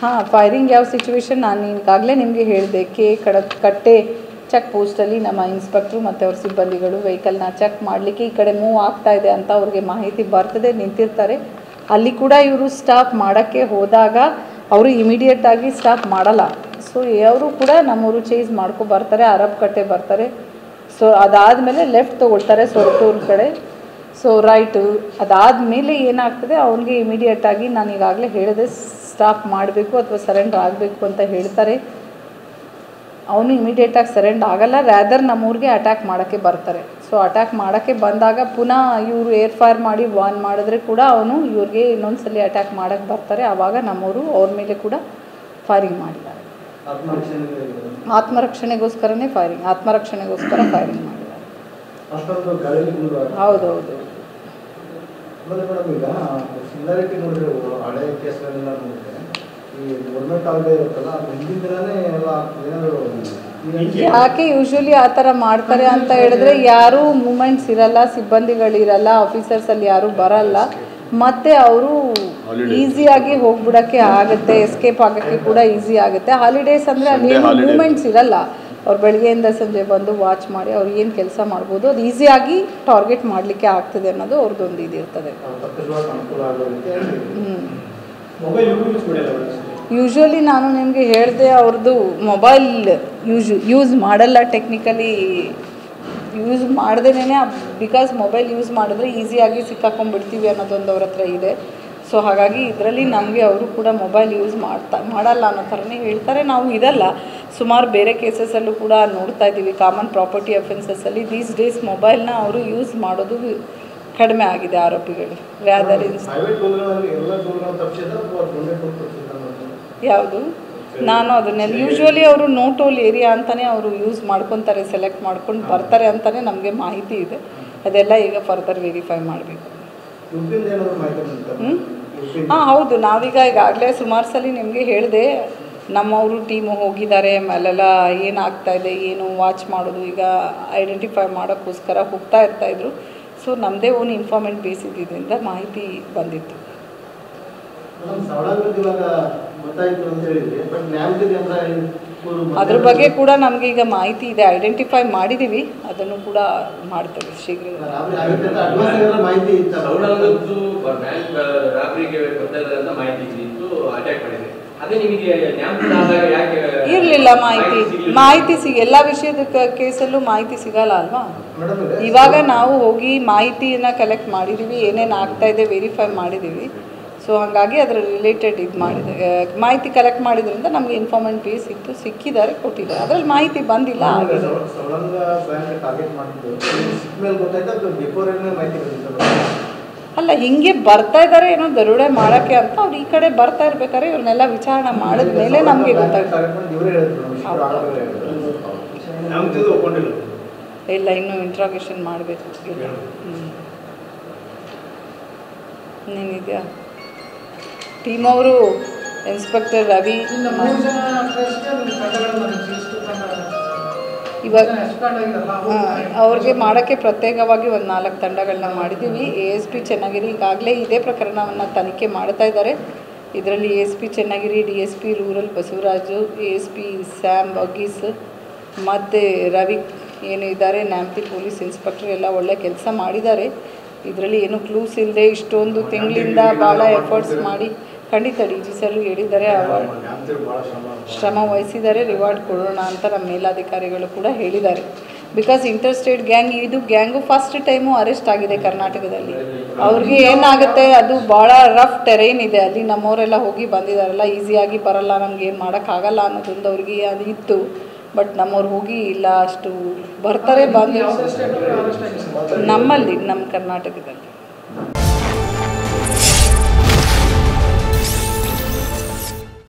ಹಾಂ, ಫೈರಿಂಗ್ ಯಾವ ಸಿಚುವೇಶನ್ ನಾನು ಈಗಾಗಲೇ ನಿಮಗೆ ಹೇಳಿದೆ. ಕಟ್ಟೆ ಚೆಕ್ ಪೋಸ್ಟಲ್ಲಿ ನಮ್ಮ ಇನ್ಸ್ಪೆಕ್ಟ್ರು ಮತ್ತು ಅವ್ರ ಸಿಬ್ಬಂದಿಗಳು ವೆಹಿಕಲ್ನ ಚೆಕ್ ಮಾಡಲಿಕ್ಕೆ ಈ ಕಡೆ ಮೂವ್ ಆಗ್ತಾ ಇದೆ ಅಂತ ಅವ್ರಿಗೆ ಮಾಹಿತಿ ಬರ್ತದೆ, ನಿಂತಿರ್ತಾರೆ. ಅಲ್ಲಿ ಕೂಡ ಇವರು ಸ್ಟಾಪ್ ಮಾಡೋಕ್ಕೆ ಹೋದಾಗ ಅವರು ಇಮಿಡಿಯೇಟಾಗಿ ಸ್ಟಾಪ್ ಮಾಡಲ್ಲ. ಸೊ ಅವರು ಕೂಡ ನಮ್ಮವರು ಚೇಂಜ್ ಮಾಡ್ಕೊ ಬರ್ತಾರೆ, ಅರಬ್ ಕಟ್ಟೆ ಬರ್ತಾರೆ. ಸೊ ಅದಾದಮೇಲೆ ಲೆಫ್ಟ್ ತೊಗೊಳ್ತಾರೆ ಸೊರಟೂರು ಕಡೆ. ಸೊ ರೈಟು ಅದಾದಮೇಲೆ ಏನಾಗ್ತದೆ, ಅವನಿಗೆ ಇಮಿಡಿಯೇಟಾಗಿ ನಾನು ಈಗಾಗಲೇ ಹೇಳಿದೆ ಸ್ಟಾಪ್ ಮಾಡಬೇಕು ಅಥವಾ ಸರೆಂಡರ್ ಆಗಬೇಕು ಅಂತ ಹೇಳ್ತಾರೆ. ಅವನು ಇಮಿಡಿಯೇಟಾಗಿ ಸರೆಂಡರ್ ಆಗಲ್ಲ, ರ್ಯಾದರ್ ನಮ್ಮೂರಿಗೆ ಅಟ್ಯಾಕ್ ಮಾಡೋಕ್ಕೆ ಬರ್ತಾರೆ. ಸೊ ಅಟ್ಯಾಕ್ ಮಾಡೋಕ್ಕೆ ಬಂದಾಗ ಪುನಃ ಇವರು ಏರ್ ಫೈರ್ ಮಾಡಿ ವಾರ್ನ್ ಮಾಡಿದ್ರೆ ಕೂಡ ಅವನು ಇವ್ರಿಗೆ ಇನ್ನೊಂದ್ಸಲಿ ಅಟ್ಯಾಕ್ ಮಾಡೋಕ್ಕೆ ಬರ್ತಾರೆ. ಆವಾಗ ನಮ್ಮವರು ಅವ್ರ ಮೇಲೆ ಕೂಡ ಫೈರಿಂಗ್ ಮಾಡಿದ್ದಾರೆ. ಆತ್ಮರಕ್ಷಣೆಗೋಸ್ಕರ ಫೈರಿಂಗ್ ಮಾಡಿದ್ದಾರೆ. ಹೌದೌದು. ಯಾಕೆ ಯೂಶ್ವಲಿ ಆ ಥರ ಮಾಡ್ತಾರೆ ಅಂತ ಹೇಳಿದ್ರೆ, ಯಾರೂ ಮೂಮೆಂಟ್ಸ್ ಇರಲ್ಲ, ಸಿಬ್ಬಂದಿಗಳಿರಲ್ಲ, ಆಫೀಸರ್ಸಲ್ಲಿ ಯಾರೂ ಬರಲ್ಲ, ಮತ್ತು ಅವರು ಈಸಿಯಾಗಿ ಹೋಗ್ಬಿಡೋಕ್ಕೆ ಆಗುತ್ತೆ, ಎಸ್ಕೇಪ್ ಆಗೋಕ್ಕೆ ಕೂಡ ಈಸಿ ಆಗುತ್ತೆ. ಹಾಲಿಡೇಸ್ ಅಂದರೆ ಅಲ್ಲಿ ಮೂಮೆಂಟ್ಸ್ ಇರಲ್ಲ. ಅವ್ರು ಬೆಳಗ್ಗೆಯಿಂದ ಸಂಜೆ ಬಂದು ವಾಚ್ ಮಾಡಿ ಅವ್ರು ಏನು ಕೆಲಸ ಮಾಡ್ಬೋದು, ಅದು ಈಸಿಯಾಗಿ ಟಾರ್ಗೆಟ್ ಮಾಡಲಿಕ್ಕೆ ಆಗ್ತದೆ ಅನ್ನೋದು ಅವ್ರದ್ದೊಂದು ಇದಿರ್ತದೆ. ಯೂಶ್ವಲಿ ನಾನು ನಿಮಗೆ ಹೇಳಿದೆ, ಅವ್ರದ್ದು ಮೊಬೈಲ್ ಯೂಸ್ ಮಾಡಲ್ಲ, ಟೆಕ್ನಿಕಲಿ ಯೂಸ್ ಮಾಡ್ದೇನೆ, ಬಿಕಾಸ್ ಮೊಬೈಲ್ ಯೂಸ್ ಮಾಡಿದ್ರೆ ಈಸಿಯಾಗಿ ಸಿಕ್ಕಾಕೊಂಡ್ಬಿಡ್ತೀವಿ ಅನ್ನೋದೊಂದು ಅವ್ರ ಹತ್ರ ಇದೆ. ಸೊ ಹಾಗಾಗಿ ಇದರಲ್ಲಿ ನಮಗೆ ಅವರು ಕೂಡ ಮೊಬೈಲ್ ಯೂಸ್ ಮಾಡಲ್ಲ ಅನ್ನೋ ಥರನೇ ಹೇಳ್ತಾರೆ. ನಾವು ಇದಲ್ಲ, ಸುಮಾರು ಬೇರೆ ಕೇಸಸಲ್ಲೂ ಕೂಡ ನೋಡ್ತಾ ಇದ್ದೀವಿ, ಕಾಮನ್ ಪ್ರಾಪರ್ಟಿ ಅಫೆನ್ಸಸ್ಸಲ್ಲಿ ದೀಸ್ ಡೇಸ್ ಮೊಬೈಲ್ನ ಅವರು ಯೂಸ್ ಮಾಡೋದು ಕಡಿಮೆ ಆಗಿದೆ ಆರೋಪಿಗಳು. ಯಾವುದು ನಾನು ಅದನ್ನೆಲ್ಲ ಯೂಶ್ವಲಿ ಅವರು ನೋ ಟೋಲ್ ಏರಿಯಾ ಅಂತಲೇ ಅವರು ಯೂಸ್ ಮಾಡ್ಕೊತಾರೆ, ಸೆಲೆಕ್ಟ್ ಮಾಡ್ಕೊಂಡು ಬರ್ತಾರೆ ಅಂತಲೇ ನಮಗೆ ಮಾಹಿತಿ ಇದೆ. ಅದೆಲ್ಲ ಈಗ ಫರ್ದರ್ ವೆರಿಫೈ ಮಾಡಬೇಕು. ಹಾಂ ಹೌದು, ನಾವೀಗ ಈಗಾಗಲೇ ಸುಮಾರು ಸಲ ನಿಮಗೆ ಹೇಳಿದೆ, ನಮ್ಮವರು ಟೀಮು ಹೋಗಿದ್ದಾರೆ, ಆಮೇಲೆಲ್ಲ ಏನಾಗ್ತಾಯಿದೆ ಏನು ವಾಚ್ ಮಾಡೋದು, ಈಗ ಐಡೆಂಟಿಫೈ ಮಾಡೋಕ್ಕೋಸ್ಕರ ಹೋಗ್ತಾ ಇರ್ತಾಯಿದ್ರು. ಸೊ ನಮ್ಮದೇ ಓನ್ ಇನ್ಫಾರ್ಮೆಂಟ್ ಬೇಸ್ ಇದ್ದಿದ್ದರಿಂದ ಮಾಹಿತಿ ಬಂದಿತ್ತು. ಅದ್ರ ಬಗ್ಗೆ ಕೂಡ ನಮಗೆ ಈಗ ಮಾಹಿತಿ ಇದೆ, ಐಡೆಂಟಿಫೈ ಮಾಡಿದ್ದೀವಿ, ಅದನ್ನು ಕೂಡ ಮಾಡ್ತೇವೆ ಶೀಘ್ರ. ಇರಲಿಲ್ಲ ಮಾಹಿತಿ ಎಲ್ಲ ವಿಷಯದ ಕೇಸಲ್ಲೂ ಮಾಹಿತಿ ಸಿಗಲ್ಲ ಅಲ್ವಾ. ಇವಾಗ ನಾವು ಹೋಗಿ ಮಾಹಿತಿಯನ್ನು ಕಲೆಕ್ಟ್ ಮಾಡಿದ್ದೀವಿ, ಏನೇನು ಆಗ್ತಾಯಿದೆ ವೆರಿಫೈ ಮಾಡಿದ್ದೀವಿ. ಸೊ ಹಾಗಾಗಿ ಅದರ ರಿಲೇಟೆಡ್ ಇದು ಮಾಡಿದೆ, ಮಾಹಿತಿ ಕಲೆಕ್ಟ್ ಮಾಡಿದ್ರಿಂದ ನಮಗೆ ಇನ್ಫಾರ್ಮೆಂಟ್ ಬೇಸ್ ಇತ್ತು, ಸಿಕ್ಕಿದ್ದಾರೆ, ಕೊಟ್ಟಿದ್ದಾರೆ. ಅದರಲ್ಲಿ ಮಾಹಿತಿ ಬಂದಿಲ್ಲ ಆಗಿದೆ. ಅಲ್ಲ, ಹಿಂಗೆ ಬರ್ತಾ ಇದ್ದಾರೆ ಏನೋ ದರೋಡೆ ಮಾಡೋಕ್ಕೆ ಅಂತ, ಅವ್ರು ಈ ಕಡೆ ಬರ್ತಾ ಇರ್ಬೇಕಾದ್ರೆ ಇವ್ರನ್ನೆಲ್ಲ ವಿಚಾರಣೆ ಮಾಡಿದ ಮೇಲೆ ನಮಗೆ ಗೊತ್ತಾಗ್ತದೆ. ಇಲ್ಲ, ಇನ್ನೂ ಇಂಟ್ರಾಗೇಷನ್ ಮಾಡಬೇಕು. ಇನ್ನೇನಿದೆಯಾ ಟೀಮ್ ಅವರು ಇನ್ಸ್ಪೆಕ್ಟರ್ ರವಿ ಇವಾಗ ಅವ್ರಿಗೆ ಮಾಡೋಕ್ಕೆ ಪ್ರತ್ಯೇಕವಾಗಿ ಒಂದು 4 ತಂಡಗಳನ್ನ ಮಾಡಿದ್ದೀವಿ. ASP ಚನ್ನಗಿರಿ ಈಗಾಗಲೇ ಇದೇ ಪ್ರಕರಣವನ್ನು ತನಿಖೆ ಮಾಡ್ತಾ ಇದ್ದಾರೆ. ಇದರಲ್ಲಿ ASP Channagiri, DSP rural Basavaraju, ASP Sam ಬಗೀಸ್ ಮತ್ತು ರವಿ ಏನು ಇದ್ದಾರೆ, ನ್ಯಾಮತಿ ಪೊಲೀಸ್ ಇನ್ಸ್ಪೆಕ್ಟರ್ ಎಲ್ಲ ಒಳ್ಳೆ ಕೆಲಸ ಮಾಡಿದ್ದಾರೆ. ಇದರಲ್ಲಿ ಏನು ಕ್ಲೂಸ್ ಇಲ್ಲದೆ ಇಷ್ಟೊಂದು ತಿಂಗಳಿಂದ ಭಾಳ ಎಫರ್ಟ್ಸ್ ಮಾಡಿ, ಖಂಡಿತ DG ಸರ್ ಹೇಳಿದ್ದಾರೆ, ಶ್ರಮ ವಹಿಸಿದ್ದಾರೆ, ರಿವಾರ್ಡ್ ಕೊಡೋಣ ಅಂತ ನಮ್ಮ ಮೇಲಾಧಿಕಾರಿಗಳು ಕೂಡ ಹೇಳಿದ್ದಾರೆ. ಬಿಕಾಸ್ ಇಂಟರ್ ಸ್ಟೇಟ್ ಗ್ಯಾಂಗ್, ಇದು ಗ್ಯಾಂಗು ಫಸ್ಟ್ ಟೈಮು ಅರೆಸ್ಟ್ ಆಗಿದೆ ಕರ್ನಾಟಕದಲ್ಲಿ. ಅವ್ರಿಗೆ ಏನಾಗುತ್ತೆ, ಅದು ಭಾಳ ರಫ್ ಟೆರೈನ್ ಇದೆ, ಅಲ್ಲಿ ನಮ್ಮವರೆಲ್ಲ ಹೋಗಿ ಬಂದಿದ್ದಾರಲ್ಲ, ಈಸಿಯಾಗಿ ಬರಲ್ಲ, ನಮ್ಗೆ ಏನು ಮಾಡೋಕ್ಕಾಗಲ್ಲ ಅನ್ನೋದೊಂದು ಅವ್ರಿಗೆ ಅದು ಇತ್ತು. ಬಟ್ ನಮ್ಮವ್ರು ಹೋಗಿ ಇಲ್ಲ, ಅಷ್ಟು ಬರ್ತಾರೆ, ಬಂದು ನಮ್ಮಲ್ಲಿ ನಮ್ಮ ಕರ್ನಾಟಕದಲ್ಲಿ